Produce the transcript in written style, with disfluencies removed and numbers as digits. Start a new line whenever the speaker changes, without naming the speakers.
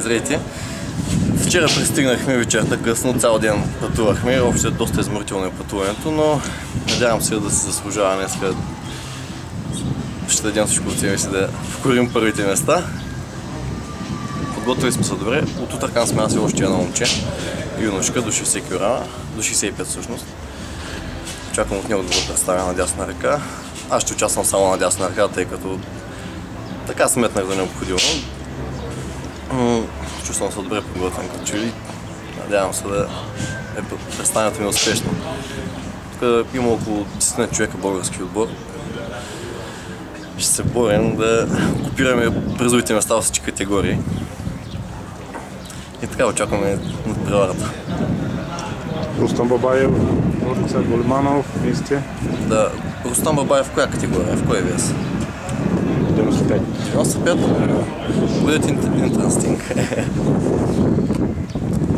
Здравейте! Вчера пристигнахме вечерта късно, цял ден пътувахме. Общо е доста изморително пътуването, но надявам се да се заслужава днеска. Ще дадем всичко от себе си да покорим първите места. Подготвили сме се добре. От утъркан сме аз и още едно момче. Юношка до 60 кг, до 65 всъщност. Очаквам от него да го представя на дясна ръка. Аз ще участвам само на дясна ръка, тъй като така сметнах за необходимо. Чувствам се добре подготвен като чили. Надявам се да представянето ми е успешно. Тук има около 10 човека български отбор. Ще се борим да копираме призовите места във всички категории. И така очакваме надпреварата.
Рустам Бабаев, Горица Големанов, вие сте?
Да, Рустам Бабаев в коя категория? В кой вес?
95.
95? Будет интересting.